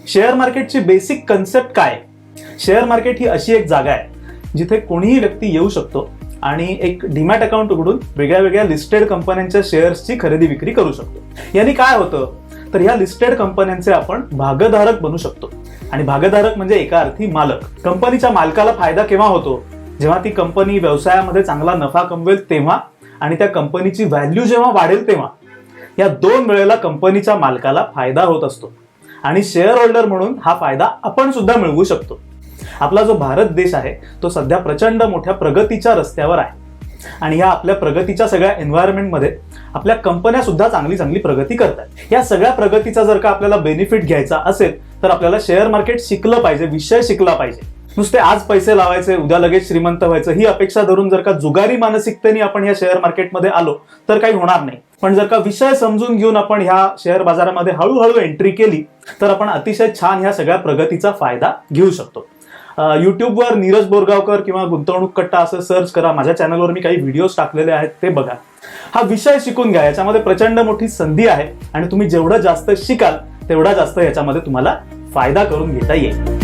Share मार्केटची basic concept काय? Share market ही अशी एक जागा आहे जिथे कोणीही व्यक्ती येऊ शकतो आणि एक डीमॅट अकाउंट उघडून वेगळ्या वेगळ्या लिस्टेड कंपन्यांच्या शेअर्सची खरेदी विक्री करू शकतो। यानी काय होतं तर ह्या लिस्टेड कंपन्यांचे आपण भागधारक बनू शकतो आणि भागधारक म्हणजे एका अर्थी मालक। कंपनीच्या मालकाला फायदा केव्हा होतो? जेव्हा ती कंपनी व्यवसायामध्ये चांगला नफा कमवेल तेव्हा आणि त्या कंपनीची व्हॅल्यू जेव्हा वाढेल तेव्हा। या दोन वेळेला कंपनीच्या मालकाला फायदा होत असतो आणि शेअर होल्डर म्हणून हा फायदा आपण सुद्धा मिळवू शकतो। आपला जो भारत देश आहे तो सध्या प्रचंड मोठ्या प्रगतीच्या रस्त्यावर आहे आणि या आपल्या प्रगतीच्या सगळ्या एन्व्हायरमेंटमध्ये आपल्या कंपन्या सुद्धा चांगली प्रगती करतात। या सगळ्या प्रगतीचा जर का आपल्याला बेनिफिट घ्यायचा असेल तर आपल्याला शेअर मार्केट शिकलं पाहिजे, विषय शिकला पाहिजे। नुसते आज पैसे लावायचे उद्या लगेच श्रीमंत व्हायचं ही अपेक्षा धरून जर का जुगारी मानसिकतेने आपण या शेअर मार्केटमध्ये आलो तर काही होणार नाही। पण जर का विषय समजून घेऊन आपण ह्या शेअर बाजारामध्ये हळूहळू एंट्री केली तर आपण अतिशय छान ह्या सगळ्या प्रगतीचा फायदा घेऊ शकतो। युट्यूबवर नीरज बोरगावकर किंवा गुंतवणूक कट्टा असं सर्च करा। माझ्या चॅनलवर मी काही व्हिडिओज टाकलेले आहेत ते बघा। हा विषय शिकून घ्या, याच्यामध्ये प्रचंड मोठी संधी आहे आणि तुम्ही जेवढं जास्त शिकाल तेवढा जास्त याच्यामध्ये तुम्हाला फायदा करून घेता येईल।